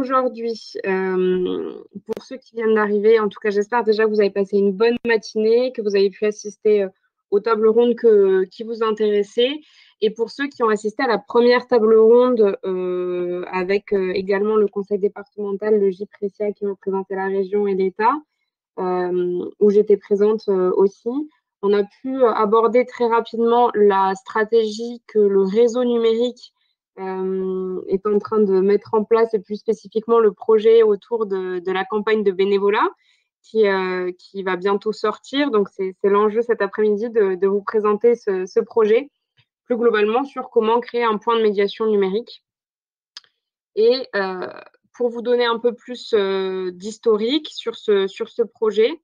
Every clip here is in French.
aujourd'hui, pour ceux qui viennent d'arriver, en tout cas, j'espère déjà que vous avez passé une bonne matinée, que vous avez pu assister aux tables rondes qui vous intéressaient. Et pour ceux qui ont assisté à la première table ronde avec également le conseil départemental, le JPRECIA qui représentait la région et l'État, où j'étais présente aussi, on a pu aborder très rapidement la stratégie que le réseau numérique est en train de mettre en place, et plus spécifiquement le projet autour de la campagne de bénévolat qui va bientôt sortir. Donc, c'est l'enjeu cet après-midi de vous présenter ce projet plus globalement sur comment créer un point de médiation numérique. Et pour vous donner un peu plus d'historique sur ce projet,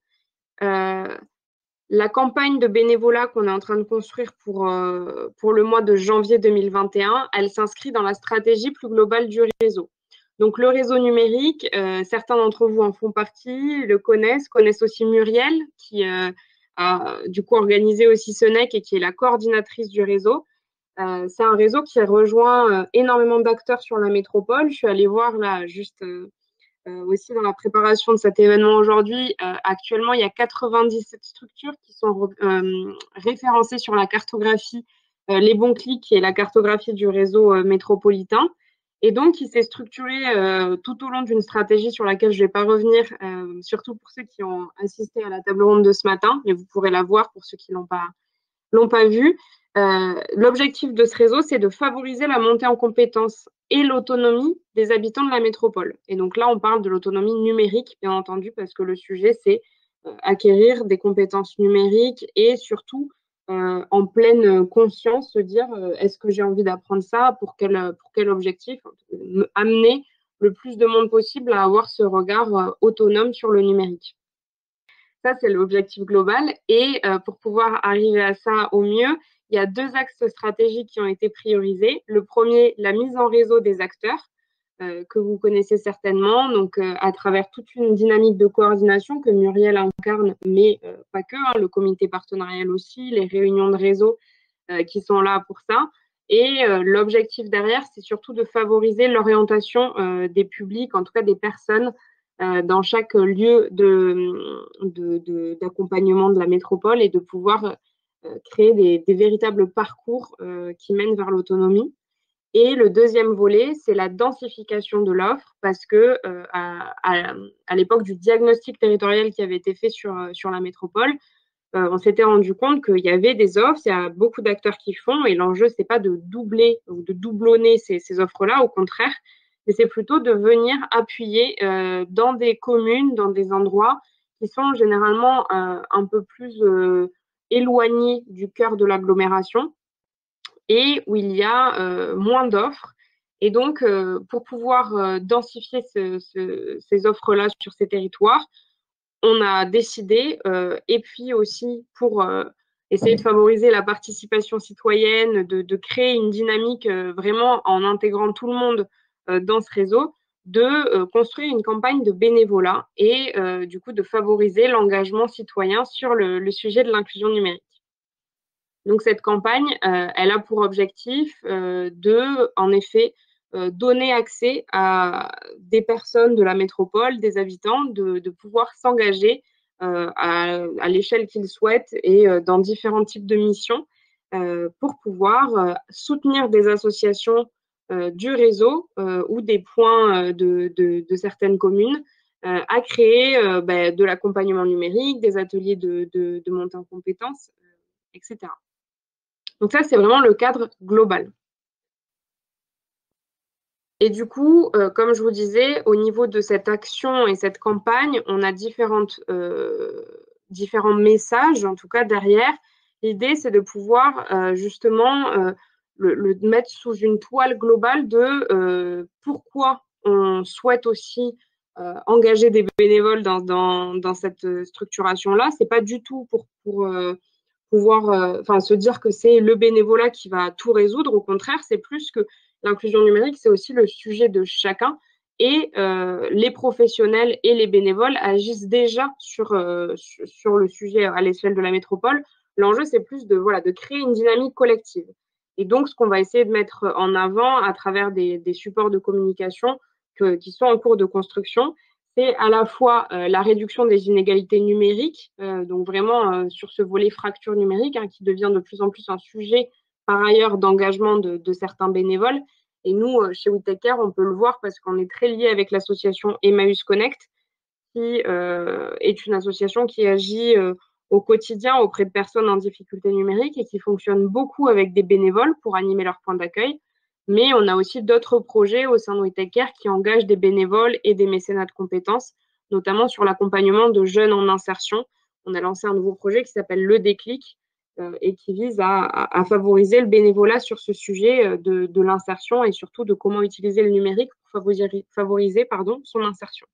la campagne de bénévolat qu'on est en train de construire pour le mois de janvier 2021, elle s'inscrit dans la stratégie plus globale du réseau. Donc, le réseau numérique, certains d'entre vous en font partie, le connaissent aussi Muriel, qui a du coup organisé aussi ce NEC et qui est la coordinatrice du réseau. C'est un réseau qui rejoint énormément d'acteurs sur la métropole. Je suis allée voir là juste aussi dans la préparation de cet événement aujourd'hui. Actuellement, il y a 97 structures qui sont référencées sur la cartographie Les Bons Clics, qui est la cartographie du réseau métropolitain. Et donc, il s'est structuré tout au long d'une stratégie sur laquelle je ne vais pas revenir, surtout pour ceux qui ont assisté à la table ronde de ce matin, mais vous pourrez la voir pour ceux qui ne l'ont pas vue. L'objectif de ce réseau, c'est de favoriser la montée en compétences et l'autonomie des habitants de la métropole. Et donc là, on parle de l'autonomie numérique, bien entendu, parce que le sujet, c'est acquérir des compétences numériques et surtout, en pleine conscience, se dire est-ce que j'ai envie d'apprendre ça, pour quel objectif, amener le plus de monde possible à avoir ce regard autonome sur le numérique. Ça, c'est l'objectif global. Et pour pouvoir arriver à ça au mieux, il y a deux axes stratégiques qui ont été priorisés. Le premier, la mise en réseau des acteurs, que vous connaissez certainement, donc à travers toute une dynamique de coordination que Muriel incarne, mais pas que, le comité partenarial aussi, les réunions de réseau qui sont là pour ça. Et l'objectif derrière, c'est surtout de favoriser l'orientation des publics, en tout cas des personnes, dans chaque lieu d'accompagnement de la métropole, et de pouvoir créer des véritables parcours qui mènent vers l'autonomie. Et le deuxième volet, c'est la densification de l'offre, parce que à l'époque du diagnostic territorial qui avait été fait sur la métropole, on s'était rendu compte qu'il y avait des offres, il y a beaucoup d'acteurs qui font, et l'enjeu, c'est pas de doubler ou de doublonner ces offres-là, au contraire, mais c'est plutôt de venir appuyer dans des communes, dans des endroits qui sont généralement un peu plus éloignés du cœur de l'agglomération et où il y a moins d'offres. Et donc, pour pouvoir densifier ces offres-là sur ces territoires, on a décidé, et puis aussi pour essayer de favoriser la participation citoyenne, de créer une dynamique vraiment en intégrant tout le monde dans ce réseau, de construire une campagne de bénévolat et du coup de favoriser l'engagement citoyen sur le sujet de l'inclusion numérique. Donc cette campagne, elle a pour objectif de, en effet, donner accès à des personnes de la métropole, des habitants, de pouvoir s'engager à l'échelle qu'ils souhaitent et dans différents types de missions pour pouvoir soutenir des associations du réseau ou des points de certaines communes à créer de l'accompagnement numérique, des ateliers de montée en compétences, etc. Donc ça, c'est vraiment le cadre global. Et du coup, comme je vous disais, au niveau de cette action et cette campagne, on a différents messages, en tout cas derrière. L'idée, c'est de pouvoir justement le mettre sous une toile globale de pourquoi on souhaite aussi engager des bénévoles dans cette structuration-là. Ce n'est pas du tout pour pouvoir se dire que c'est le bénévolat qui va tout résoudre. Au contraire, c'est plus que l'inclusion numérique, c'est aussi le sujet de chacun. Et les professionnels et les bénévoles agissent déjà sur le sujet à l'échelle de la métropole. L'enjeu, c'est plus de créer une dynamique collective. Et donc, ce qu'on va essayer de mettre en avant à travers des supports de communication, qui sont en cours de construction, c'est à la fois la réduction des inégalités numériques, donc vraiment sur ce volet fracture numérique, hein, qui devient de plus en plus un sujet par ailleurs d'engagement de certains bénévoles. Et nous, chez We Take Care, on peut le voir parce qu'on est très lié avec l'association Emmaüs Connect, qui est une association qui agit au quotidien auprès de personnes en difficulté numérique et qui fonctionne beaucoup avec des bénévoles pour animer leurs points d'accueil. Mais on a aussi d'autres projets au sein de We Take Care qui engagent des bénévoles et des mécénats de compétences, notamment sur l'accompagnement de jeunes en insertion. On a lancé un nouveau projet qui s'appelle Le Déclic et qui vise à favoriser le bénévolat sur ce sujet de l'insertion et surtout de comment utiliser le numérique pour favoriser son insertion.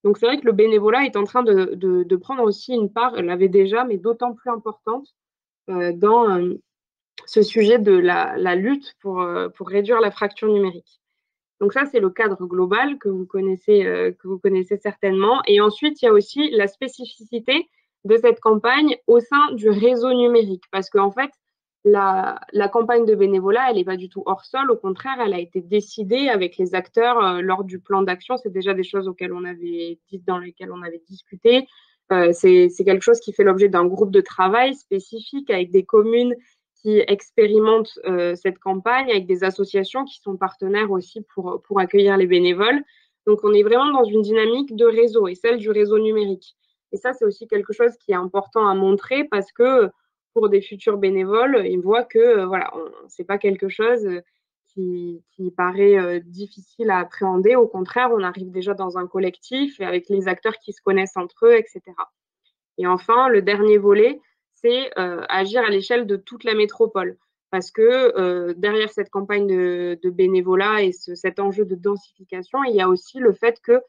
Donc, c'est vrai que le bénévolat est en train de prendre aussi une part, elle l'avait déjà, mais d'autant plus importante dans ce sujet de la lutte pour réduire la fracture numérique. Donc ça, c'est le cadre global que vous connaissez certainement. Et ensuite, il y a aussi la spécificité de cette campagne au sein du réseau numérique. Parce qu'en fait, la campagne de bénévolat, elle n'est pas du tout hors sol. Au contraire, elle a été décidée avec les acteurs lors du plan d'action. C'est déjà des choses dans lesquelles on avait discuté. C'est quelque chose qui fait l'objet d'un groupe de travail spécifique avec des communes qui expérimentent cette campagne, avec des associations qui sont partenaires aussi pour accueillir les bénévoles. Donc, on est vraiment dans une dynamique de réseau et celle du réseau numérique. Et ça, c'est aussi quelque chose qui est important à montrer parce que pour des futurs bénévoles, ils voient que voilà, c'est pas quelque chose qui paraît difficile à appréhender. Au contraire, on arrive déjà dans un collectif et avec les acteurs qui se connaissent entre eux, etc. Et enfin, le dernier volet, c'est agir à l'échelle de toute la métropole. Parce que derrière cette campagne de bénévolat et cet enjeu de densification, il y a aussi le fait que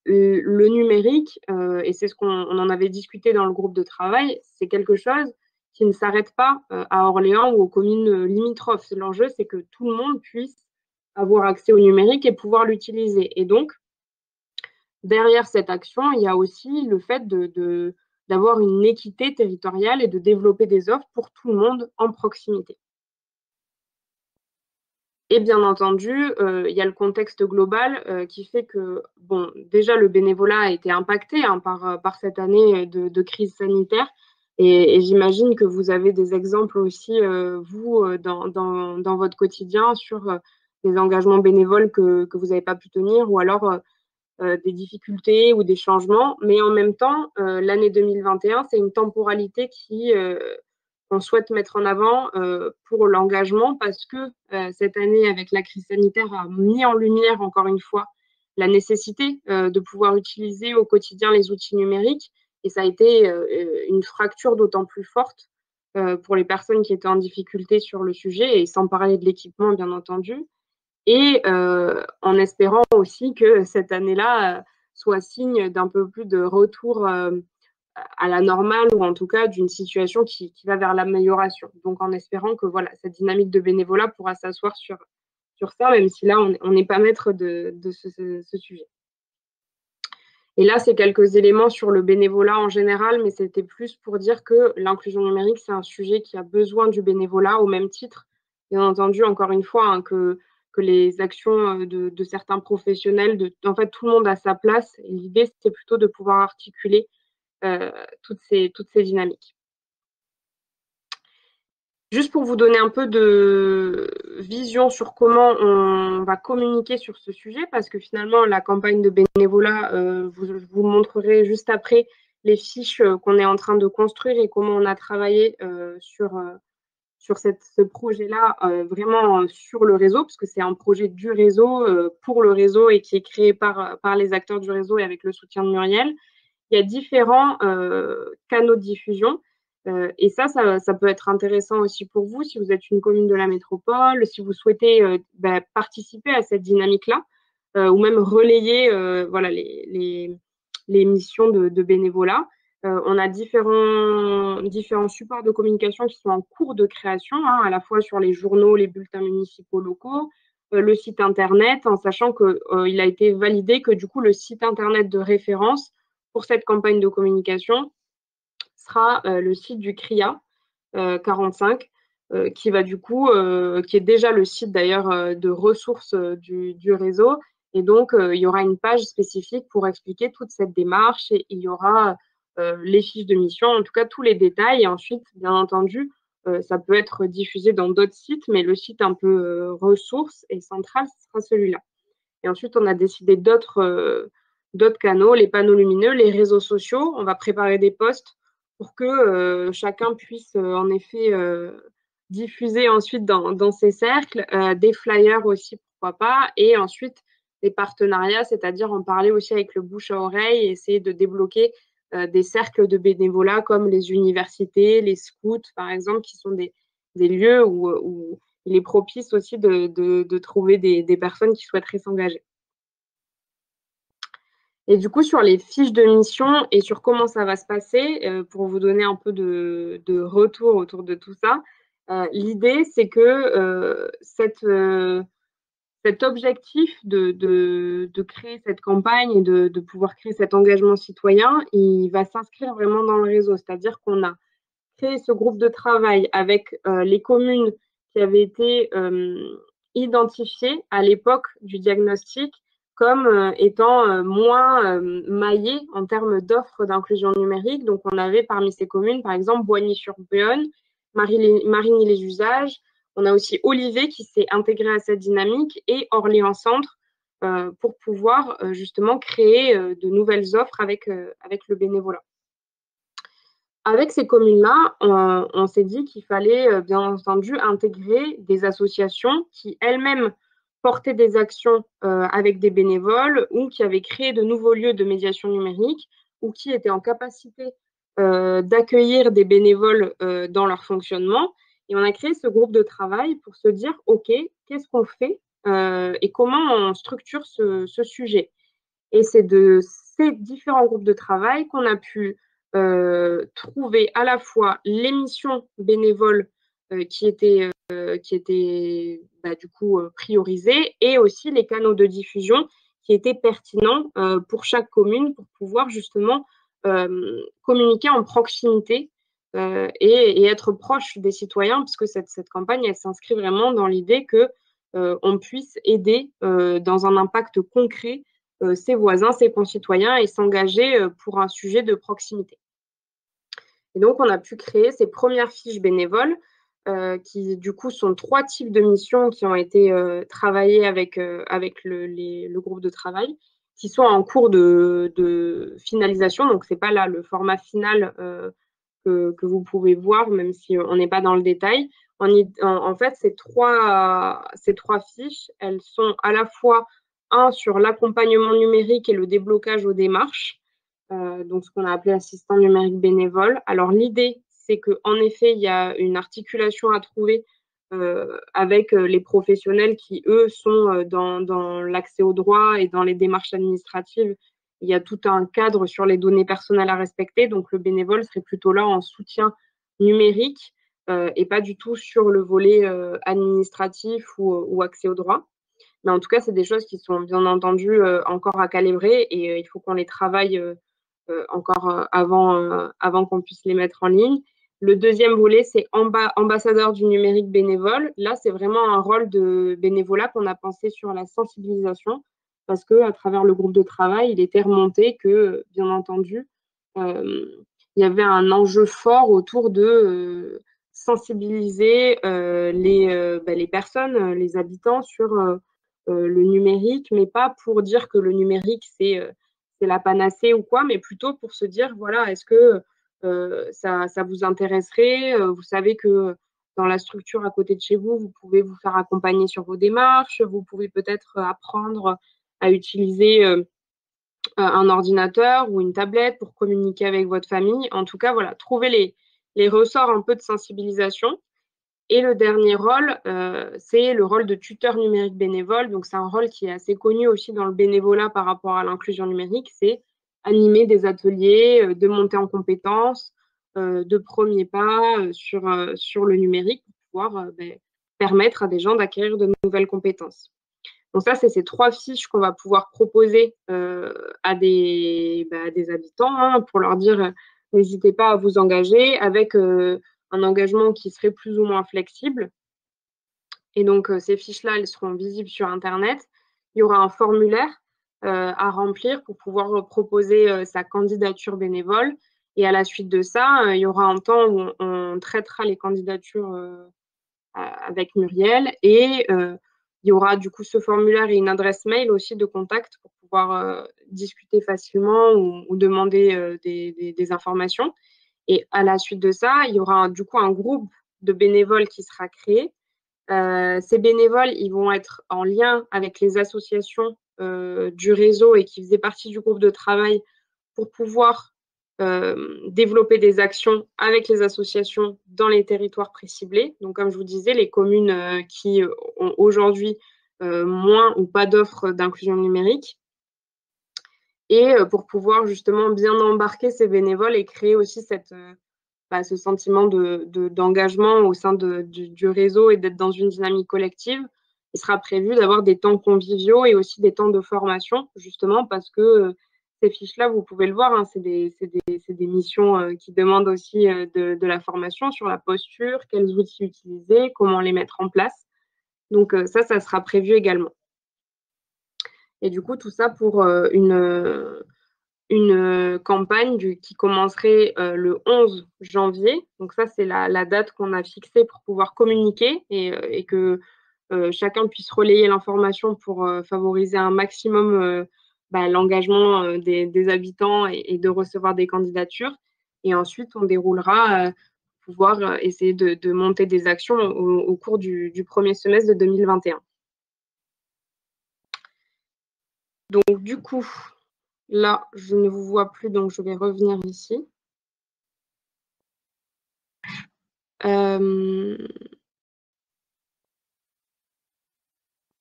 le numérique, et c'est ce qu'on en avait discuté dans le groupe de travail, c'est quelque chose qui ne s'arrête pas à Orléans ou aux communes limitrophes. L'enjeu, c'est que tout le monde puisse avoir accès au numérique et pouvoir l'utiliser. Et donc, derrière cette action, il y a aussi le fait d'avoir une équité territoriale et de développer des offres pour tout le monde en proximité. Et bien entendu, il y a le contexte global qui fait que, bon, déjà le bénévolat a été impacté par cette année de crise sanitaire. Et j'imagine que vous avez des exemples aussi, vous, dans votre quotidien sur des engagements bénévoles que vous n'avez pas pu tenir ou alors des difficultés ou des changements. Mais en même temps, l'année 2021, c'est une temporalité qu'on souhaite mettre en avant pour l'engagement parce que cette année, avec la crise sanitaire, a mis en lumière, encore une fois, la nécessité de pouvoir utiliser au quotidien les outils numériques. Et ça a été une fracture d'autant plus forte pour les personnes qui étaient en difficulté sur le sujet, et sans parler de l'équipement, bien entendu. Et en espérant aussi que cette année-là soit signe d'un peu plus de retour à la normale ou en tout cas d'une situation qui va vers l'amélioration. Donc en espérant que voilà, cette dynamique de bénévolat pourra s'asseoir sur ça, même si là, on n'est pas maître de ce sujet. Et là, c'est quelques éléments sur le bénévolat en général, mais c'était plus pour dire que l'inclusion numérique, c'est un sujet qui a besoin du bénévolat au même titre, bien entendu, encore une fois, hein, que les actions de certains professionnels, en fait, tout le monde a sa place. Et l'idée, c'est plutôt de pouvoir articuler toutes ces dynamiques. Juste pour vous donner un peu de vision sur comment on va communiquer sur ce sujet, parce que finalement, la campagne de bénévolat, vous montrerai juste après les fiches qu'on est en train de construire et comment on a travaillé sur ce projet-là, vraiment sur le réseau, parce que c'est un projet du réseau, pour le réseau et qui est créé par les acteurs du réseau et avec le soutien de Muriel. Il y a différents canaux de diffusion. Et ça peut être intéressant aussi pour vous si vous êtes une commune de la métropole, si vous souhaitez participer à cette dynamique-là, ou même relayer voilà, les missions de bénévolat. On a différents supports de communication qui sont en cours de création, hein, à la fois sur les journaux, les bulletins municipaux locaux, le site internet, en sachant qu'il a été validé que du coup le site internet de référence pour cette campagne de communication sera le site du CRIA 45, qui va du coup, qui est déjà le site d'ailleurs de ressources du réseau Et donc, il y aura une page spécifique pour expliquer toute cette démarche et il y aura les fiches de mission, en tout cas tous les détails. Et ensuite, bien entendu, ça peut être diffusé dans d'autres sites, mais le site un peu ressource et central, ce sera celui-là. Et ensuite, on a décidé d'autres canaux, les panneaux lumineux, les réseaux sociaux. On va préparer des posts pour que chacun puisse en effet diffuser ensuite dans ses cercles, des flyers aussi, pourquoi pas, et ensuite des partenariats, c'est-à-dire en parler aussi avec le bouche à oreille et essayer de débloquer des cercles de bénévolat comme les universités, les scouts, par exemple, qui sont des lieux où il est propice aussi de trouver des personnes qui souhaiteraient s'engager. Et du coup, sur les fiches de mission et sur comment ça va se passer, pour vous donner un peu de retour autour de tout ça, l'idée, c'est que cet objectif de créer cette campagne et de pouvoir créer cet engagement citoyen, il va s'inscrire vraiment dans le réseau. C'est-à-dire qu'on a créé ce groupe de travail avec les communes qui avaient été identifiées à l'époque du diagnostic comme étant moins maillées en termes d'offres d'inclusion numérique. Donc, on avait parmi ces communes, par exemple, Boigny-sur-Beaune, Marigny-les-Usages. On a aussi Olivet qui s'est intégré à cette dynamique et Orléans-Centre pour pouvoir justement créer de nouvelles offres avec le bénévolat. Avec ces communes-là, on s'est dit qu'il fallait bien entendu intégrer des associations qui elles-mêmes portaient des actions avec des bénévoles ou qui avaient créé de nouveaux lieux de médiation numérique ou qui étaient en capacité d'accueillir des bénévoles dans leur fonctionnement. Et on a créé ce groupe de travail pour se dire, OK, qu'est-ce qu'on fait et comment on structure ce sujet. Et c'est de ces différents groupes de travail qu'on a pu trouver à la fois les missions bénévoles qui étaient du coup priorisées et aussi les canaux de diffusion qui étaient pertinents pour chaque commune pour pouvoir justement communiquer en proximité et être proche des citoyens, parce que cette campagne, elle s'inscrit vraiment dans l'idée que on puisse aider dans un impact concret ses voisins, ses concitoyens et s'engager pour un sujet de proximité. Et donc, on a pu créer ces premières fiches bénévoles qui, du coup, sont 3 types de missions qui ont été travaillées avec le groupe de travail, qui sont en cours de finalisation. Donc, ce n'est pas là le format final que vous pouvez voir, même si on n'est pas dans le détail. En fait, ces trois fiches, elles sont à la fois sur l'accompagnement numérique et le déblocage aux démarches, donc ce qu'on a appelé assistant numérique bénévole. Alors l'idée, c'est qu'en effet, il y a une articulation à trouver avec les professionnels qui, eux, sont dans l'accès aux droits et dans les démarches administratives. Il y a tout un cadre sur les données personnelles à respecter, donc le bénévole serait plutôt là en soutien numérique et pas du tout sur le volet administratif ou accès aux droits. Mais en tout cas, c'est des choses qui sont bien entendu encore à calibrer et il faut qu'on les travaille encore avant qu'on puisse les mettre en ligne. Le deuxième volet, c'est ambassadeur du numérique bénévole. Là, c'est vraiment un rôle de bénévolat qu'on a pensé sur la sensibilisation parce qu'à travers le groupe de travail, il était remonté que, bien entendu, il y avait un enjeu fort autour de sensibiliser les personnes, les habitants sur le numérique, mais pas pour dire que le numérique, c'est la panacée ou quoi, mais plutôt pour se dire, voilà, est-ce que ça vous intéresserait? Vous savez que dans la structure à côté de chez vous, vous pouvez vous faire accompagner sur vos démarches, vous pouvez peut-être apprendre à utiliser un ordinateur ou une tablette pour communiquer avec votre famille. En tout cas, voilà, trouver les ressorts un peu de sensibilisation. Et le dernier rôle, c'est le rôle de tuteur numérique bénévole. Donc, c'est un rôle qui est assez connu aussi dans le bénévolat par rapport à l'inclusion numérique. C'est animer des ateliers, de monter en compétences, de premiers pas sur le numérique pour pouvoir permettre à des gens d'acquérir de nouvelles compétences. Donc ça, c'est ces 3 fiches qu'on va pouvoir proposer à des habitants pour leur dire n'hésitez pas à vous engager avec un engagement qui serait plus ou moins flexible. Et donc, ces fiches-là, elles seront visibles sur Internet. il y aura un formulaire à remplir pour pouvoir proposer sa candidature bénévole. Et à la suite de ça, il y aura un temps où on traitera les candidatures avec Muriel et il y aura du coup ce formulaire et une adresse mail aussi de contact pour pouvoir discuter facilement ou demander des informations. Et à la suite de ça, il y aura du coup un groupe de bénévoles qui sera créé. Ces bénévoles, ils vont être en lien avec les associations du réseau et qui faisaient partie du groupe de travail pour pouvoir développer des actions avec les associations dans les territoires préciblés. Donc, comme je vous disais, les communes qui ont aujourd'hui moins ou pas d'offres d'inclusion numérique. Et pour pouvoir justement bien embarquer ces bénévoles et créer aussi ce sentiment d'engagement au sein du réseau et d'être dans une dynamique collective, il sera prévu d'avoir des temps conviviaux et aussi des temps de formation, justement parce que ces fiches-là, vous pouvez le voir, hein, c'est des missions qui demandent aussi de la formation sur la posture, quels outils utiliser, comment les mettre en place. Donc ça sera prévu également. Et du coup, tout ça pour une campagne qui commencerait le 11 janvier. Donc ça, c'est la date qu'on a fixée pour pouvoir communiquer et que chacun puisse relayer l'information pour favoriser un maximum l'engagement des habitants et de recevoir des candidatures. Et ensuite, on déroulera pour pouvoir essayer de monter des actions au cours du premier semestre de 2021. Donc, du coup, là, je ne vous vois plus, donc je vais revenir ici.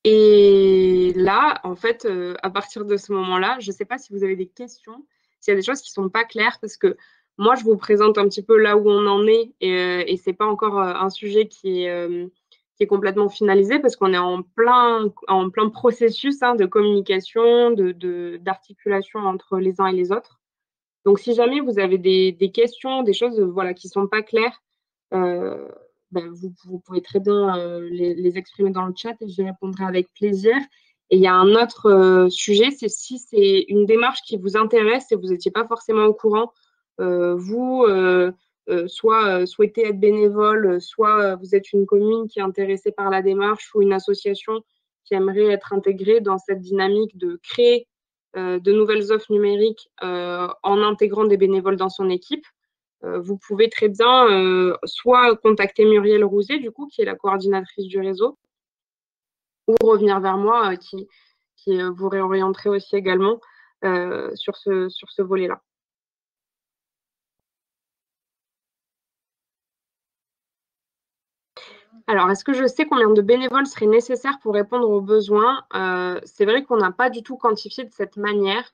Et là, en fait, à partir de ce moment-là, je ne sais pas si vous avez des questions, s'il y a des choses qui ne sont pas claires, parce que moi, je vous présente un petit peu là où on en est, et ce n'est pas encore un sujet qui est complètement finalisé, parce qu'on est en plein processus de communication, d'articulation entre les uns et les autres. Donc, si jamais vous avez des questions, des choses qui ne sont pas claires, vous pouvez très bien les exprimer dans le chat et j'y répondrai avec plaisir. Et il y a un autre sujet, c'est si c'est une démarche qui vous intéresse et vous n'étiez pas forcément au courant, soit souhaitez être bénévole, soit vous êtes une commune qui est intéressée par la démarche ou une association qui aimerait être intégrée dans cette dynamique de créer de nouvelles offres numériques en intégrant des bénévoles dans son équipe, vous pouvez très bien soit contacter Muriel Rouzet, du coup, qui est la coordinatrice du réseau, ou revenir vers moi, qui vous réorienterait aussi également sur ce volet-là. Alors, est-ce que je sais combien de bénévoles seraient nécessaires pour répondre aux besoins? C'est vrai qu'on n'a pas du tout quantifié de cette manière,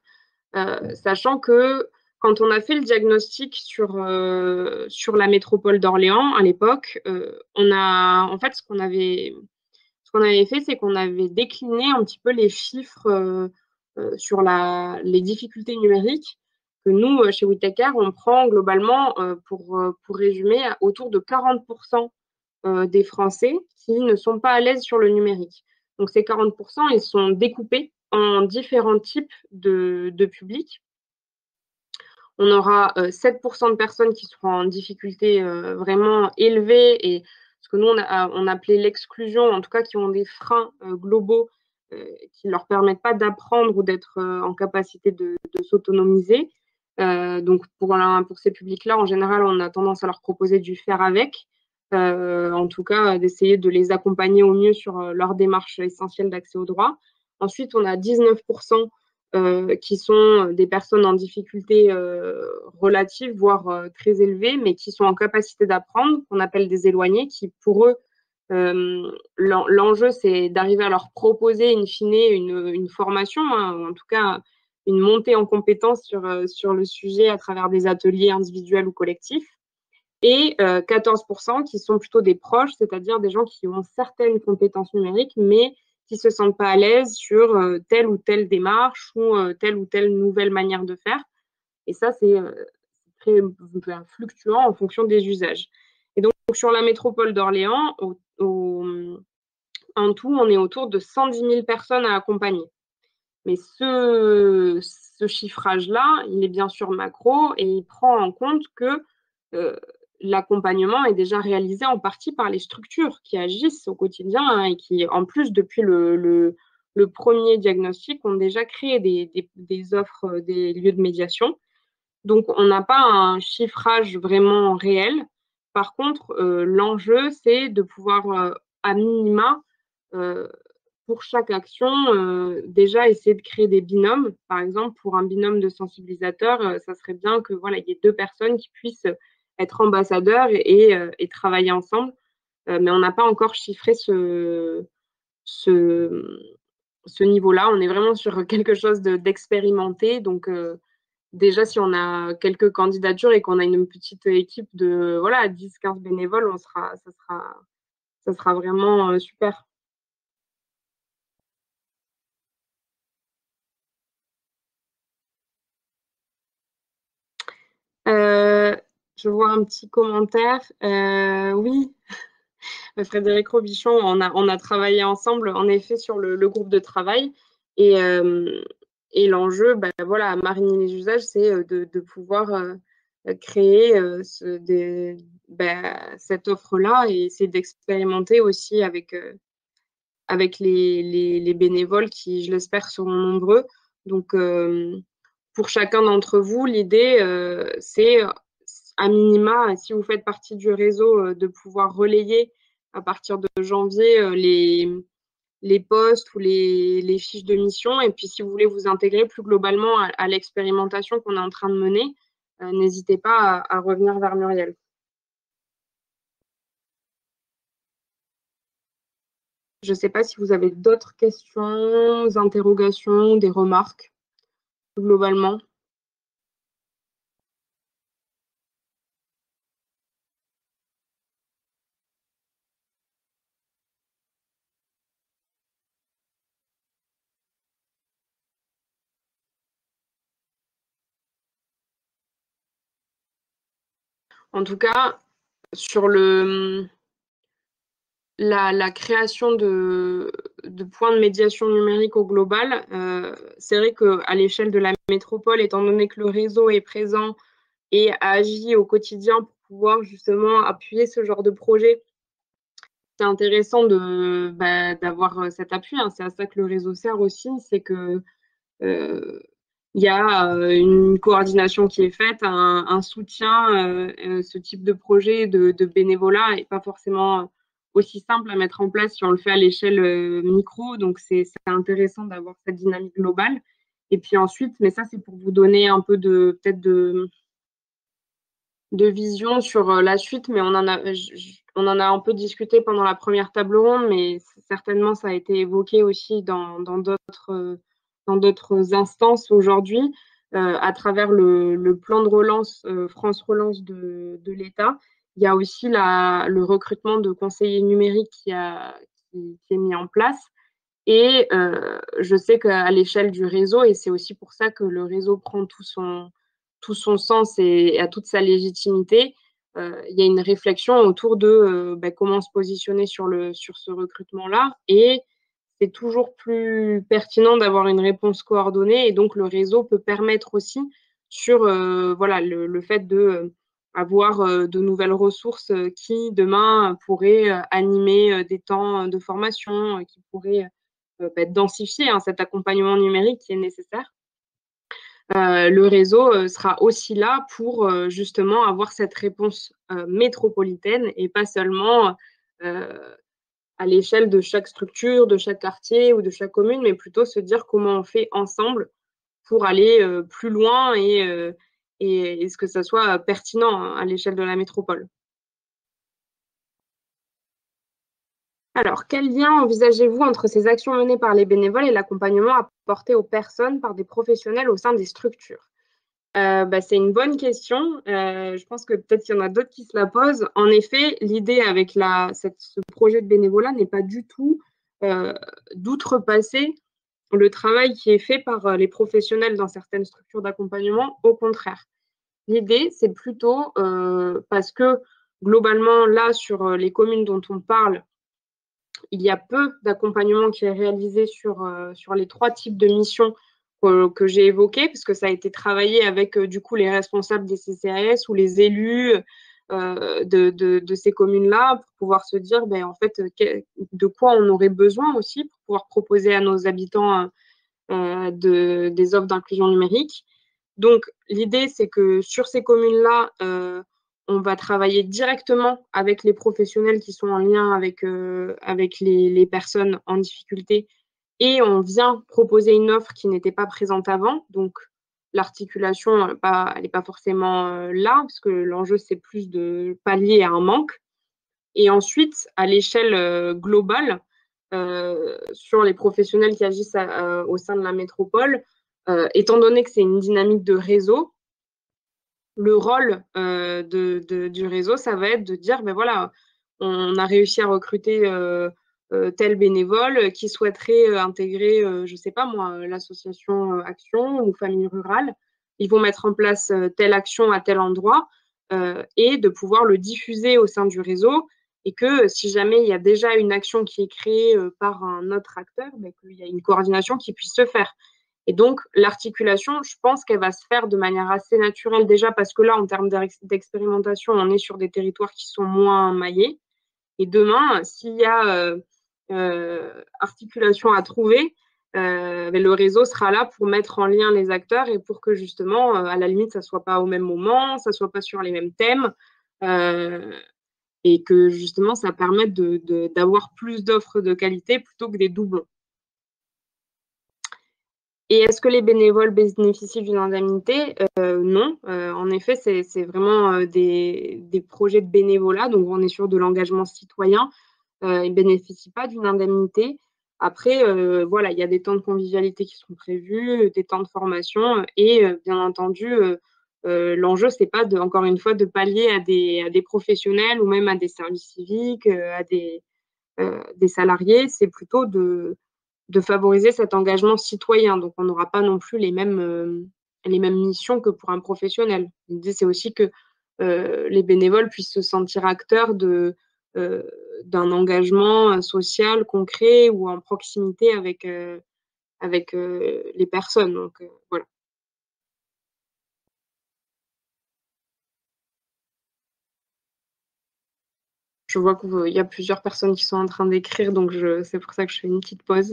sachant que quand on a fait le diagnostic sur la métropole d'Orléans à l'époque, ce qu'on avait fait, c'est qu'on avait décliné un petit peu les chiffres sur les difficultés numériques que nous, chez WeTakeCare, on prend globalement, pour résumer, autour de 40% des Français qui ne sont pas à l'aise sur le numérique. Donc ces 40%, ils sont découpés en différents types de publics. On aura 7% de personnes qui seront en difficulté vraiment élevée et ce que nous, on appelait l'exclusion, en tout cas qui ont des freins globaux qui ne leur permettent pas d'apprendre ou d'être en capacité de s'autonomiser. Donc, pour ces publics-là, en général, on a tendance à leur proposer du faire avec, en tout cas, d'essayer de les accompagner au mieux sur leur démarche essentielle d'accès au droit. Ensuite, on a 19% qui sont des personnes en difficulté relative, voire très élevée, mais qui sont en capacité d'apprendre, qu'on appelle des éloignés, qui pour eux, l'enjeu, c'est d'arriver à leur proposer in fine une formation, en tout cas une montée en compétences sur le sujet à travers des ateliers individuels ou collectifs. Et 14% qui sont plutôt des proches, c'est-à-dire des gens qui ont certaines compétences numériques, mais qui ne se sentent pas à l'aise sur telle ou telle démarche ou telle nouvelle manière de faire. Et ça, c'est très fluctuant en fonction des usages. Et donc, sur la métropole d'Orléans, en tout, on est autour de 110 000 personnes à accompagner. Mais ce chiffrage-là, il est bien sûr macro et il prend en compte que l'accompagnement est déjà réalisé en partie par les structures qui agissent au quotidien, hein, et qui, en plus, depuis le premier diagnostic, ont déjà créé des offres, des lieux de médiation. Donc, on n'a pas un chiffrage vraiment réel. Par contre, l'enjeu, c'est de pouvoir, à minima, pour chaque action, déjà essayer de créer des binômes. Par exemple, pour un binôme de sensibilisateurs, ça serait bien que voilà, il y ait 2 personnes qui puissent être ambassadeurs et travailler ensemble. Mais on n'a pas encore chiffré ce, ce niveau-là. On est vraiment sur quelque chose d'expérimenté. Donc, déjà, si on a quelques candidatures et qu'on a une petite équipe de voilà, 10-15 bénévoles, ça sera vraiment super. Je vois un petit commentaire. Oui, Frédéric Robichon, on a travaillé ensemble, en effet, sur le groupe de travail. Et l'enjeu, ben, voilà, à Marigny-les-Usages, c'est de pouvoir créer cette offre-là et essayer d'expérimenter aussi avec les bénévoles qui, je l'espère, seront nombreux. Donc, pour chacun d'entre vous, l'idée, c'est à minima, si vous faites partie du réseau, de pouvoir relayer à partir de janvier les postes ou les fiches de mission. Et puis, si vous voulez vous intégrer plus globalement à l'expérimentation qu'on est en train de mener, n'hésitez pas à revenir vers Muriel. Je ne sais pas si vous avez d'autres questions, interrogations, des remarques, globalement. En tout cas, sur la création de points de médiation numérique au global, c'est vrai qu'à l'échelle de la métropole, étant donné que le réseau est présent et agit au quotidien pour pouvoir justement appuyer ce genre de projet, c'est intéressant d'avoir cet appui, hein. C'est à ça que le réseau sert aussi, c'est que il y a une coordination qui est faite, un soutien. Ce type de projet de bénévolat n'est pas forcément aussi simple à mettre en place si on le fait à l'échelle micro. Donc, c'est intéressant d'avoir cette dynamique globale. Et puis ensuite, mais ça, c'est pour vous donner un peu peut-être de vision sur la suite, mais on en a un peu discuté pendant la première table ronde, mais certainement ça a été évoqué aussi dans d'autres instances aujourd'hui, à travers le plan de relance, France Relance de l'État. Il y a aussi le recrutement de conseillers numériques qui est mis en place. Et je sais qu'à l'échelle du réseau, et c'est aussi pour ça que le réseau prend tout son sens et a toute sa légitimité, il y a une réflexion autour de comment se positionner sur ce recrutement-là. Et c'est toujours plus pertinent d'avoir une réponse coordonnée. Et donc, le réseau peut permettre aussi sur voilà, le fait d'avoir de nouvelles ressources qui, demain, pourraient animer des temps de formation, qui pourraient densifier cet accompagnement numérique qui est nécessaire. Le réseau sera aussi là pour justement avoir cette réponse métropolitaine et pas seulement à l'échelle de chaque structure, de chaque quartier ou de chaque commune, mais plutôt se dire comment on fait ensemble pour aller plus loin et ce que ça soit pertinent à l'échelle de la métropole. Alors, quel lien envisagez-vous entre ces actions menées par les bénévoles et l'accompagnement apporté aux personnes par des professionnels au sein des structures? C'est une bonne question. Je pense que peut-être qu'il y en a d'autres qui se la posent. En effet, l'idée avec ce projet de bénévolat n'est pas du tout d'outrepasser le travail qui est fait par les professionnels dans certaines structures d'accompagnement. Au contraire, l'idée, c'est plutôt parce que globalement, là, sur les communes dont on parle, il y a peu d'accompagnement qui est réalisé sur les 3 types de missions que j'ai évoquées, puisque ça a été travaillé avec du coup les responsables des CCAS ou les élus de ces communes-là pour pouvoir se dire ben, en fait de quoi on aurait besoin aussi pour pouvoir proposer à nos habitants des offres d'inclusion numérique. Donc, l'idée, c'est que sur ces communes-là, on va travailler directement avec les professionnels qui sont en lien avec les personnes en difficulté et on vient proposer une offre qui n'était pas présente avant. Donc, l'articulation, elle n'est pas forcément là, parce que l'enjeu, c'est plus de pallier à un manque. Et ensuite, à l'échelle globale, sur les professionnels qui agissent au sein de la métropole, étant donné que c'est une dynamique de réseau, le rôle du réseau, ça va être de dire, ben voilà, on a réussi à recruter tel bénévole qui souhaiterait intégrer, je ne sais pas moi, l'association Action ou Famille Rurale. Ils vont mettre en place telle action à tel endroit et de pouvoir le diffuser au sein du réseau et que si jamais il y a déjà une action qui est créée par un autre acteur, ben, qu'il y a une coordination qui puisse se faire. Et donc, l'articulation, je pense qu'elle va se faire de manière assez naturelle déjà parce que là, en termes d'expérimentation, on est sur des territoires qui sont moins maillés. Et demain, s'il y a articulation à trouver, le réseau sera là pour mettre en lien les acteurs et pour que justement, à la limite, ça ne soit pas au même moment, ça ne soit pas sur les mêmes thèmes et que justement, ça permette d'avoir plus d'offres de qualité plutôt que des doublons. Et est-ce que les bénévoles bénéficient d'une indemnité? Non. En effet, c'est vraiment des projets de bénévolat, donc on est sur de l'engagement citoyen. Ils ne bénéficient pas d'une indemnité. Après, voilà, il y a des temps de convivialité qui sont prévus, des temps de formation et bien entendu, l'enjeu, c'est pas encore une fois de pallier à des professionnels ou même à des services civiques, à des salariés. C'est plutôt de favoriser cet engagement citoyen. Donc, on n'aura pas non plus les mêmes missions que pour un professionnel. L'idée, c'est aussi que les bénévoles puissent se sentir acteurs d'un engagement social concret ou en proximité avec les personnes. Donc, voilà. Je vois qu'il y a plusieurs personnes qui sont en train d'écrire, donc c'est pour ça que je fais une petite pause.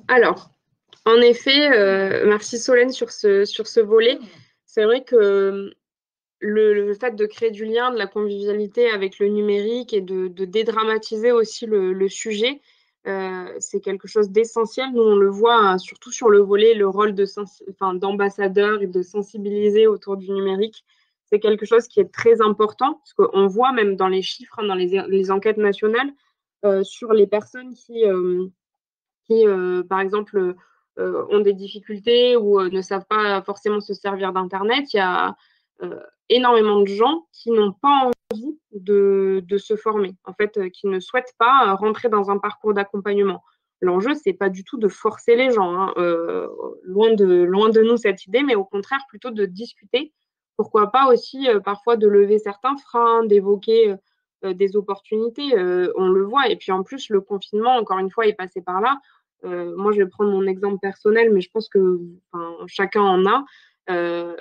Alors, en effet, merci Solène sur ce volet. C'est vrai que le fait de créer du lien, de la convivialité avec le numérique et de dédramatiser aussi le sujet, c'est quelque chose d'essentiel. Nous, on le voit hein, surtout sur le volet, le rôle d'ambassadeur et de sensibiliser autour du numérique. C'est quelque chose qui est très important, parce qu'on voit même dans les chiffres, hein, dans les enquêtes nationales, sur les personnes qui par exemple, ont des difficultés ou ne savent pas forcément se servir d'Internet. Il y a énormément de gens qui n'ont pas envie de se former, en fait, qui ne souhaitent pas rentrer dans un parcours d'accompagnement. L'enjeu, c'est pas du tout de forcer les gens, hein, loin de nous cette idée, mais au contraire, plutôt de discuter. Pourquoi pas aussi parfois de lever certains freins, d'évoquer des opportunités, on le voit. Et puis en plus, le confinement, encore une fois, est passé par là. Moi, je vais prendre mon exemple personnel, mais je pense que chacun en a. Euh,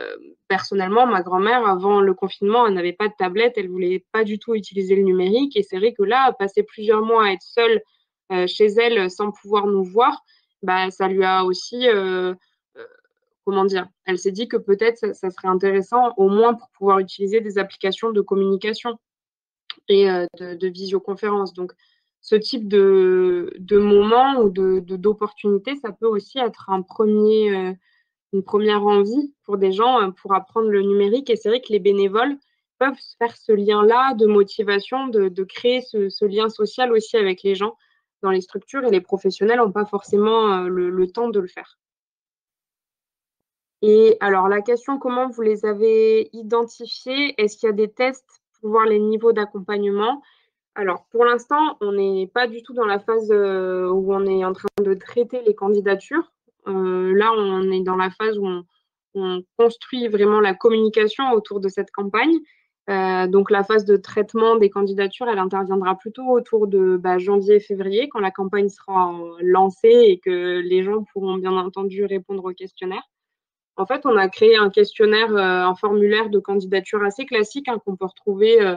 Personnellement, ma grand-mère, avant le confinement, elle n'avait pas de tablette, elle voulait pas du tout utiliser le numérique. Et c'est vrai que là, passer plusieurs mois à être seule chez elle sans pouvoir nous voir, bah, ça lui a aussi, comment dire, elle s'est dit que peut-être ça serait intéressant au moins pour pouvoir utiliser des applications de communication et de visioconférence. Donc, ce type de moment ou d'opportunité, ça peut aussi être une première envie pour des gens pour apprendre le numérique. Et c'est vrai que les bénévoles peuvent faire ce lien-là de motivation, de créer ce lien social aussi avec les gens. dans les structures et les professionnels n'ont pas forcément le temps de le faire. Et alors, la question, comment vous les avez identifiés? Est-ce qu'il y a des tests pour voir les niveaux d'accompagnement? Alors, pour l'instant, on n'est pas du tout dans la phase où on est en train de traiter les candidatures. Là, on est dans la phase où on construit vraiment la communication autour de cette campagne. Donc, la phase de traitement des candidatures, elle interviendra plutôt autour de janvier-février, quand la campagne sera lancée et que les gens pourront bien entendu répondre au questionnaire. En fait, on a créé un questionnaire, un formulaire de candidature assez classique qu'on peut retrouver,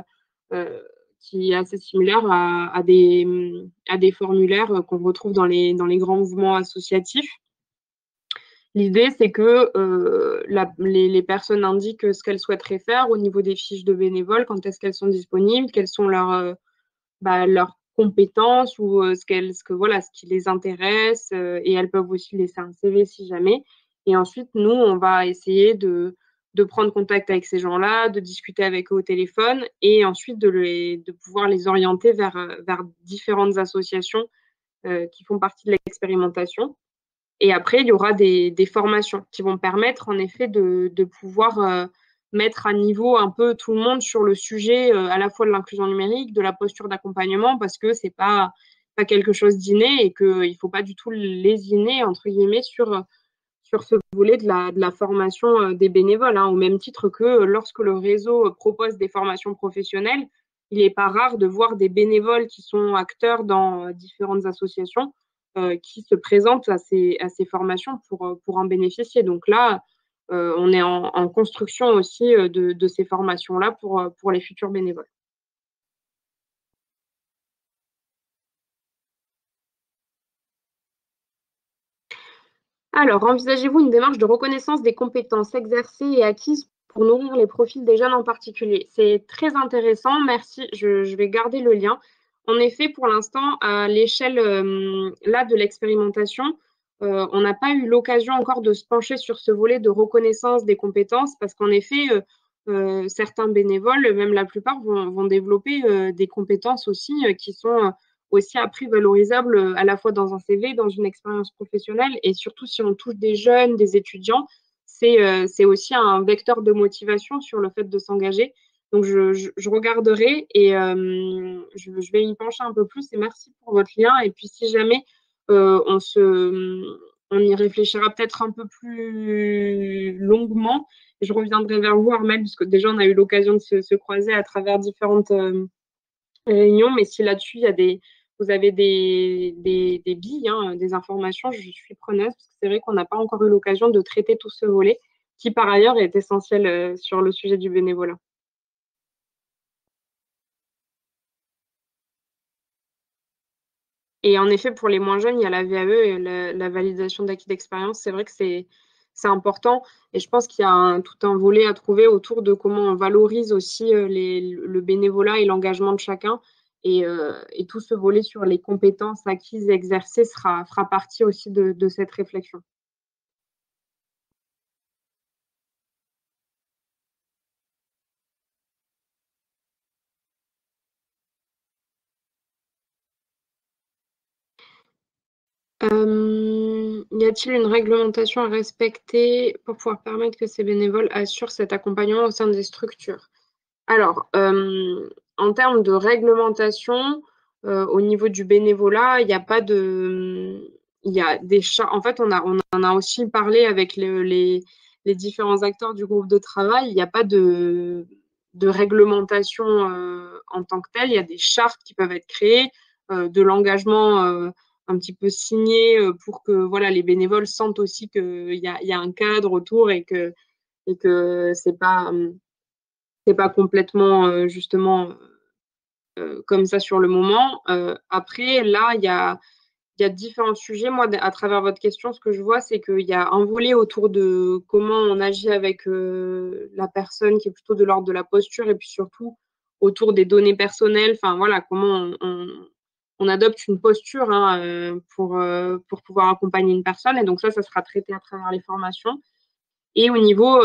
qui est assez similaire à des formulaires qu'on retrouve dans les grands mouvements associatifs. L'idée, c'est que les personnes indiquent ce qu'elles souhaiteraient faire au niveau des fiches de bénévoles, quand est-ce qu'elles sont disponibles, quelles sont leurs compétences ou ce qui les intéresse, et elles peuvent aussi laisser un CV si jamais. Et ensuite, nous, on va essayer de prendre contact avec ces gens-là, de discuter avec eux au téléphone et ensuite de pouvoir les orienter vers différentes associations qui font partie de l'expérimentation. Et après, il y aura des formations qui vont permettre en effet de pouvoir mettre à niveau un peu tout le monde sur le sujet à la fois de l'inclusion numérique, de la posture d'accompagnement, parce que c'est pas quelque chose d'inné et qu'il ne faut pas du tout lésiner, entre guillemets, sur ce volet de la formation des bénévoles, au même titre que lorsque le réseau propose des formations professionnelles, il n'est pas rare de voir des bénévoles qui sont acteurs dans différentes associations qui se présentent à ces formations pour en bénéficier. Donc là, on est en construction aussi de ces formations-là pour les futurs bénévoles. Alors, envisagez-vous une démarche de reconnaissance des compétences exercées et acquises pour nourrir les profils des jeunes en particulier? C'est très intéressant, merci. Je vais garder le lien. En effet, pour l'instant, à l'échelle là de l'expérimentation, on n'a pas eu l'occasion encore de se pencher sur ce volet de reconnaissance des compétences parce qu'en effet, certains bénévoles, même la plupart, vont développer des compétences aussi qui sont aussi après valorisable à la fois dans un CV, dans une expérience professionnelle et surtout si on touche des jeunes, des étudiants, c'est aussi un vecteur de motivation sur le fait de s'engager. Donc, je regarderai et je vais y pencher un peu plus et merci pour votre lien. Et puis, si jamais on y réfléchira peut-être un peu plus longuement, et je reviendrai vers vous, Armel, puisque déjà, on a eu l'occasion de se croiser à travers différentes réunions. Mais si là-dessus, vous avez des billes, des informations, je suis preneuse, parce que c'est vrai qu'on n'a pas encore eu l'occasion de traiter tout ce volet, qui par ailleurs est essentiel sur le sujet du bénévolat. Et en effet, pour les moins jeunes, il y a la VAE et la validation d'acquis d'expérience. C'est vrai que c'est important. Et je pense qu'il y a tout un volet à trouver autour de comment on valorise aussi le bénévolat et l'engagement de chacun. Et tout ce volet sur les compétences acquises et exercées fera partie aussi de cette réflexion. Y a-t-il une réglementation à respecter pour pouvoir permettre que ces bénévoles assurent cet accompagnement au sein des structures? Alors, en termes de réglementation, au niveau du bénévolat, il n'y a pas de. Il y a des en fait, on en a aussi parlé avec les différents acteurs du groupe de travail. Il n'y a pas de réglementation en tant que telle. Il y a des chartes qui peuvent être créées, de l'engagement un petit peu signé pour que voilà, les bénévoles sentent aussi qu'il y a un cadre autour et que c'est pas complètement justement comme ça sur le moment. Après, là, il y a différents sujets. Moi, à travers votre question, ce que je vois, c'est qu'il y a un volet autour de comment on agit avec la personne qui est plutôt de l'ordre de la posture et puis surtout autour des données personnelles. Enfin, voilà, comment on adopte une posture pour pouvoir accompagner une personne. Et donc ça sera traité à travers les formations. Et au niveau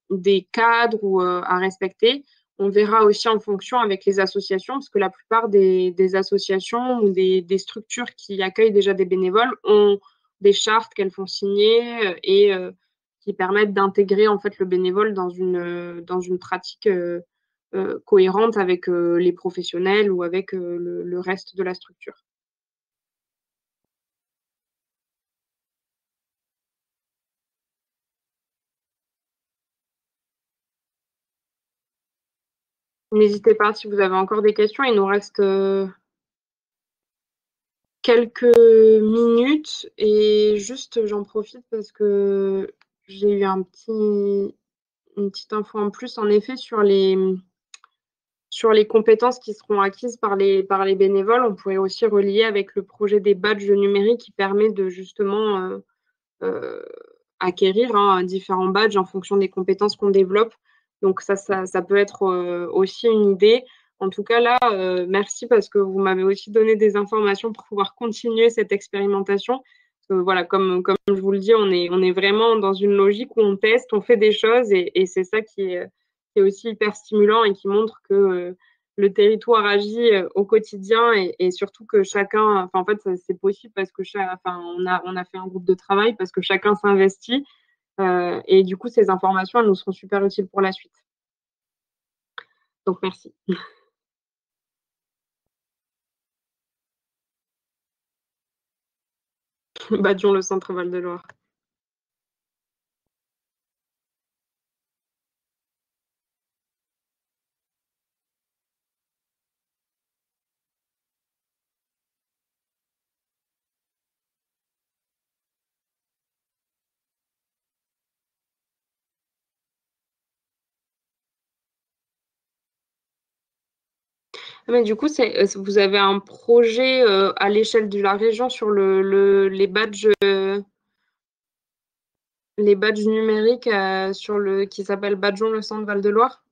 des cadres à respecter, On verra aussi en fonction avec les associations, parce que la plupart des associations ou des structures qui accueillent déjà des bénévoles ont des chartes qu'elles font signer et qui permettent d'intégrer en fait le bénévole dans une pratique cohérente avec les professionnels ou avec le reste de la structure. N'hésitez pas si vous avez encore des questions. Il nous reste quelques minutes et juste j'en profite parce que j'ai eu une petite info en plus en effet sur les compétences qui seront acquises par les bénévoles. On pourrait aussi relier avec le projet des badges numériques qui permet de justement acquérir différents badges en fonction des compétences qu'on développe. Donc ça peut être aussi une idée. En tout cas, là, merci parce que vous m'avez aussi donné des informations pour pouvoir continuer cette expérimentation. Voilà, comme je vous le dis, on est vraiment dans une logique où on teste, on fait des choses et c'est ça qui est aussi hyper stimulant et qui montre que le territoire agit au quotidien et surtout que chacun, enfin, en fait, c'est possible parce que on a fait un groupe de travail parce que chacun s'investit et du coup, ces informations, elles nous seront super utiles pour la suite. Donc, merci. Badion, le centre Val-de-Loire. Mais du coup, vous avez un projet à l'échelle de la région sur les badges numériques qui s'appelle Badion, le centre Val-de-Loire?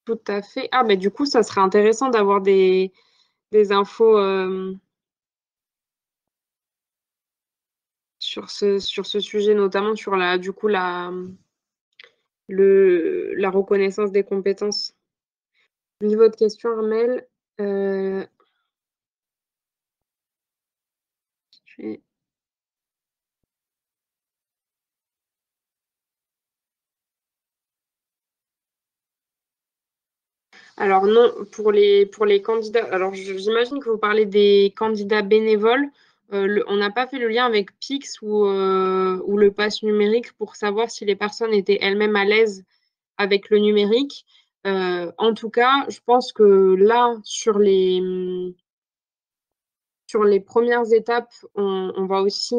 Tout à fait. Ah, mais du coup, ça serait intéressant d'avoir des infos sur ce sujet, notamment sur la reconnaissance des compétences. Je lis votre question, Armel. Alors non, pour les candidats, alors j'imagine que vous parlez des candidats bénévoles. On n'a pas fait le lien avec Pix ou le pass numérique pour savoir si les personnes étaient elles-mêmes à l'aise avec le numérique. En tout cas, je pense que là, sur les premières étapes, on va aussi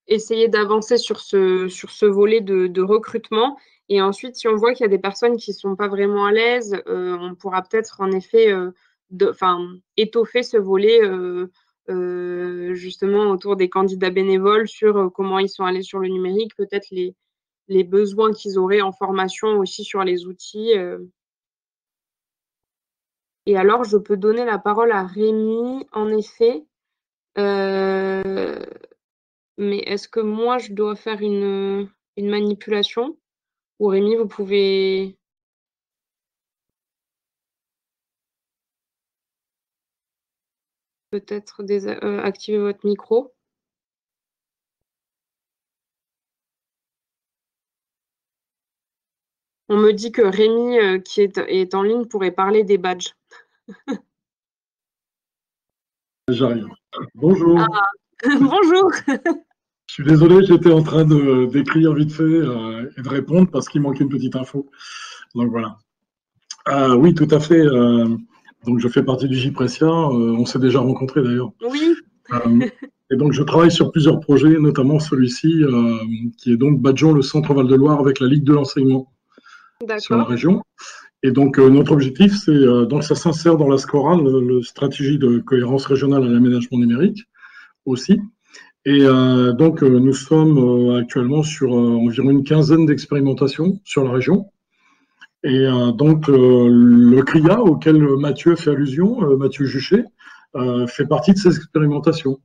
essayer d'avancer sur ce volet de recrutement. Et ensuite, si on voit qu'il y a des personnes qui ne sont pas vraiment à l'aise, on pourra peut-être en effet étoffer ce volet justement autour des candidats bénévoles sur comment ils sont à l'aise sur le numérique, peut-être les besoins qu'ils auraient en formation aussi sur les outils. Et alors, je peux donner la parole à Rémi, en effet. Mais est-ce que moi, je dois faire une manipulation? Ou Rémi, vous pouvez peut-être activer votre micro? On me dit que Rémi, qui est en ligne, pourrait parler des badges. J'arrive. Bonjour. Ah, bonjour. Je suis désolé, j'étais en train d'écrire vite fait et de répondre parce qu'il manquait une petite info. Donc voilà. Oui, tout à fait. Donc je fais partie du JPRESIA. On s'est déjà rencontrés d'ailleurs. Oui. Et donc je travaille sur plusieurs projets, notamment celui-ci qui est donc Badion, le centre Val-de-Loire avec la Ligue de l'enseignement sur la région. Et donc notre objectif, c'est donc ça s'insère dans la SCORA, la stratégie de cohérence régionale à l'aménagement numérique aussi. Et donc, nous sommes actuellement sur environ une quinzaine d'expérimentations sur la région. Et donc, le CRIA, auquel Mathieu fait allusion, Mathieu Juchet, fait partie de ces expérimentations.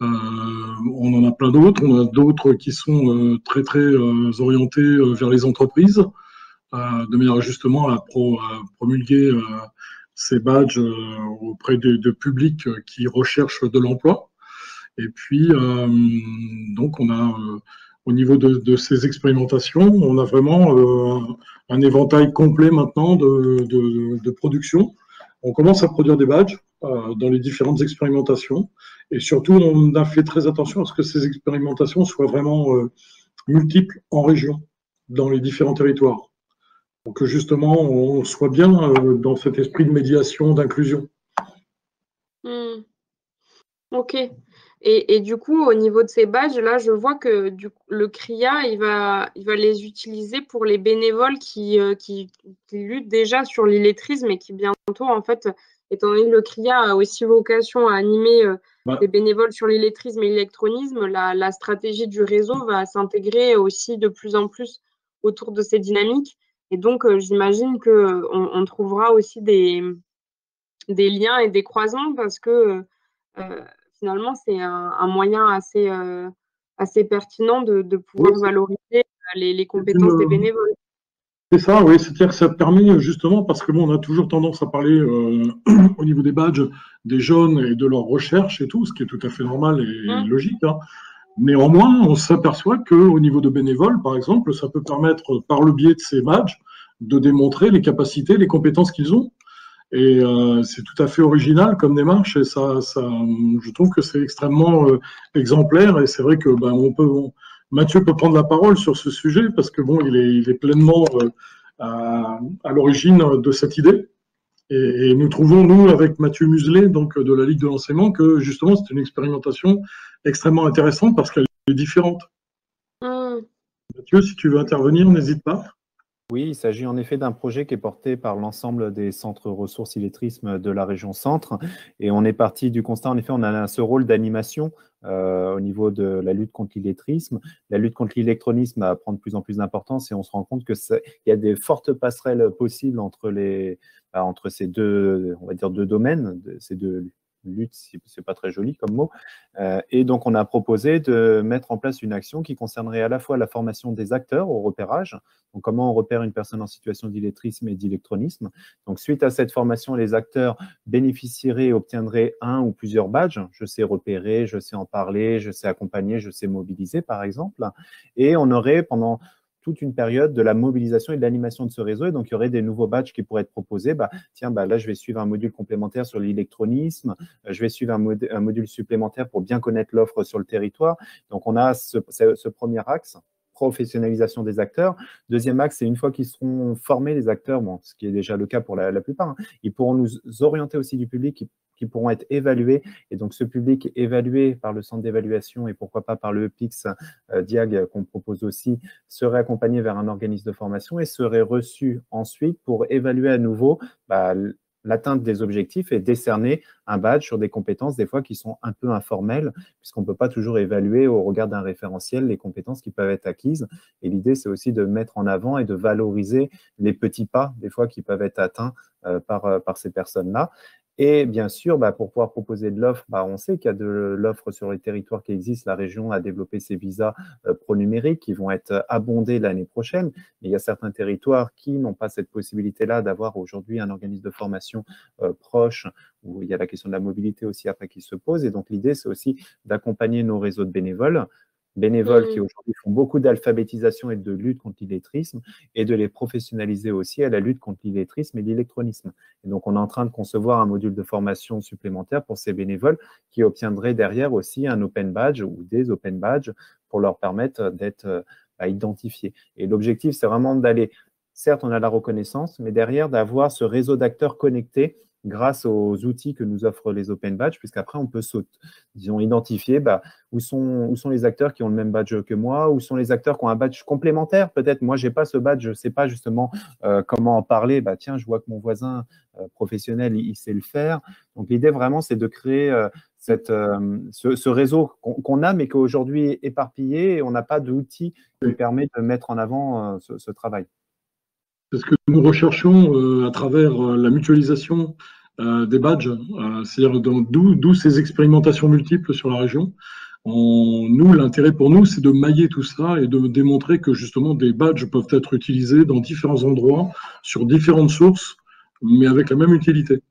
On en a plein d'autres. On a d'autres qui sont très orientés vers les entreprises, de manière justement à promulguer ces badges auprès de publics qui recherchent de l'emploi. Et puis, donc, on a, au niveau de ces expérimentations, on a vraiment un éventail complet maintenant de production. On commence à produire des badges dans les différentes expérimentations. Et surtout, on a fait très attention à ce que ces expérimentations soient vraiment multiples en région, dans les différents territoires. Pour que justement, on soit bien dans cet esprit de médiation, d'inclusion. Ok. Et du coup, au niveau de ces badges, là, je vois que le CRIA, il va les utiliser pour les bénévoles qui luttent déjà sur l'illettrisme et qui bientôt, en fait, étant donné que le CRIA a aussi vocation à animer des bénévoles sur l'illettrisme et l'électronisme, la stratégie du réseau va s'intégrer aussi de plus en plus autour de ces dynamiques. Et donc, j'imagine qu'on trouvera aussi des liens et des croisements parce que finalement, c'est un moyen assez pertinent de pouvoir valoriser les compétences des bénévoles. C'est ça, oui, c'est-à-dire que ça permet justement, parce que bon, on a toujours tendance à parler au niveau des badges des jeunes et de leur recherche et tout, ce qui est tout à fait normal et logique. Hein. Néanmoins, on s'aperçoit qu'au niveau de bénévoles, par exemple, ça peut permettre, par le biais de ces badges, de démontrer les capacités, les compétences qu'ils ont. Et c'est tout à fait original comme démarche et je trouve que c'est extrêmement exemplaire et c'est vrai que Mathieu peut prendre la parole sur ce sujet parce que bon, il est pleinement à l'origine de cette idée. Et nous trouvons, nous, avec Mathieu Muselet, donc de la Ligue de l'enseignement, que justement c'est une expérimentation extrêmement intéressante parce qu'elle est différente. Mathieu, si tu veux intervenir, n'hésite pas. Oui, il s'agit en effet d'un projet qui est porté par l'ensemble des centres ressources illettrisme de la région centre. Et on est parti du constat, en effet, on a ce rôle d'animation au niveau de la lutte contre l'illettrisme. La lutte contre l'électronisme va prendre de plus en plus d'importance et on se rend compte qu'il y a des fortes passerelles possibles entre ces deux, on va dire, deux domaines, ces deux lutte, c'est pas très joli comme mot. Et donc, on a proposé de mettre en place une action qui concernerait à la fois la formation des acteurs au repérage, donc comment on repère une personne en situation d'illettrisme et d'électronisme. Donc, suite à cette formation, les acteurs bénéficieraient et obtiendraient un ou plusieurs badges. Je sais repérer, je sais en parler, je sais accompagner, je sais mobiliser, par exemple. Et on aurait pendant toute une période de la mobilisation et de l'animation de ce réseau. Et donc, il y aurait des nouveaux badges qui pourraient être proposés. Tiens, là, je vais suivre un module complémentaire sur l'électronisme. Je vais suivre un module supplémentaire pour bien connaître l'offre sur le territoire. Donc, on a ce premier axe, professionnalisation des acteurs. Deuxième axe, c'est une fois qu'ils seront formés, les acteurs, bon, ce qui est déjà le cas pour la plupart, hein, ils pourront nous orienter aussi du public qui pourront être évalués. Et donc, ce public évalué par le centre d'évaluation et pourquoi pas par le EPIX DIAG qu'on propose aussi, serait accompagné vers un organisme de formation et serait reçu ensuite pour évaluer à nouveau l'atteinte des objectifs et décerner un badge sur des compétences des fois qui sont un peu informelles puisqu'on ne peut pas toujours évaluer au regard d'un référentiel les compétences qui peuvent être acquises. Et l'idée, c'est aussi de mettre en avant et de valoriser les petits pas des fois qui peuvent être atteints par ces personnes-là. Et bien sûr, pour pouvoir proposer de l'offre, on sait qu'il y a de l'offre sur les territoires qui existent. La région a développé ses visas pronumériques qui vont être abondés l'année prochaine. Mais il y a certains territoires qui n'ont pas cette possibilité-là d'avoir aujourd'hui un organisme de formation proche, où il y a la question de la mobilité aussi après qui se pose. Et donc, l'idée, c'est aussi d'accompagner nos réseaux de bénévoles qui aujourd'hui font beaucoup d'alphabétisation et de lutte contre l'illettrisme et de les professionnaliser aussi à la lutte contre l'illettrisme et l'illectronisme. Et donc, on est en train de concevoir un module de formation supplémentaire pour ces bénévoles qui obtiendraient derrière aussi un open badge ou des open badges pour leur permettre d'être identifiés. Et l'objectif, c'est vraiment d'aller, certes, on a la reconnaissance, mais derrière, d'avoir ce réseau d'acteurs connectés grâce aux outils que nous offrent les open badges, puisqu'après, on peut identifier où sont les acteurs qui ont le même badge que moi, où sont les acteurs qui ont un badge complémentaire. Peut-être, moi, je n'ai pas ce badge, je ne sais pas justement comment en parler. Tiens, je vois que mon voisin professionnel, il sait le faire. Donc, l'idée, vraiment, c'est de créer ce réseau qu'on a, mais qu'aujourd'hui est éparpillé et on n'a pas d'outils qui permet de mettre en avant ce travail. C'est ce que nous recherchons à travers la mutualisation des badges, c'est-à-dire d'où ces expérimentations multiples sur la région. Nous, l'intérêt pour nous, c'est de mailler tout ça et de démontrer que justement des badges peuvent être utilisés dans différents endroits, sur différentes sources, mais avec la même utilité.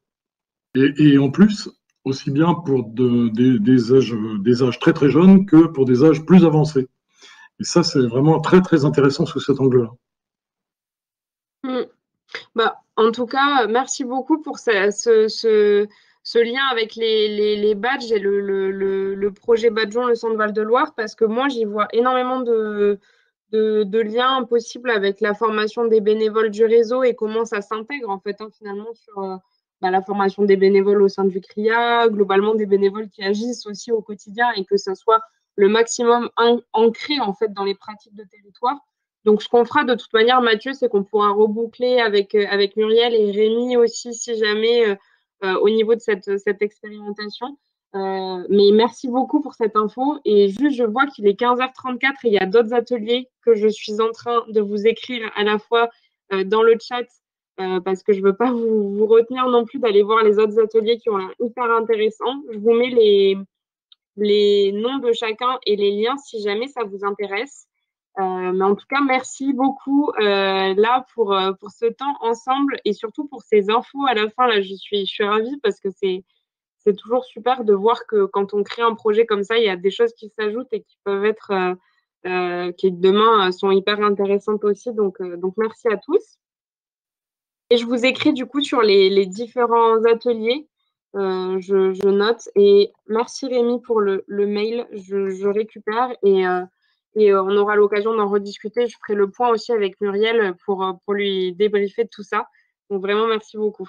Et en plus, aussi bien pour des âges très très jeunes que pour des âges plus avancés. Et ça, c'est vraiment très très intéressant sous cet angle-là. En tout cas, merci beaucoup pour ce lien avec les badges et le projet Badgeon, le Centre Val-de-Loire, parce que moi, j'y vois énormément de liens possibles avec la formation des bénévoles du réseau et comment ça s'intègre, en fait, finalement, sur la formation des bénévoles au sein du CRIA, globalement des bénévoles qui agissent aussi au quotidien et que ça soit le maximum ancré, en fait, dans les pratiques de territoire. Donc, ce qu'on fera de toute manière, Mathieu, c'est qu'on pourra reboucler avec Muriel et Rémi aussi, si jamais, au niveau de cette expérimentation. Mais merci beaucoup pour cette info. Et juste, je vois qu'il est 15h34 et il y a d'autres ateliers que je suis en train de vous écrire à la fois dans le chat, parce que je ne veux pas vous retenir non plus d'aller voir les autres ateliers qui ont l'air hyper intéressants. Je vous mets les noms de chacun et les liens si jamais ça vous intéresse. Mais en tout cas, merci beaucoup là pour ce temps ensemble et surtout pour ces infos à la fin. Là, je suis ravie parce que c'est toujours super de voir que quand on crée un projet comme ça, il y a des choses qui s'ajoutent et qui peuvent être, qui demain sont hyper intéressantes aussi. Donc merci à tous. Et je vous écris du coup sur les différents ateliers. Je note. Et merci Rémi pour le mail. Je récupère et on aura l'occasion d'en rediscuter. Je ferai le point aussi avec Muriel pour lui débriefer de tout ça. Donc vraiment, merci beaucoup.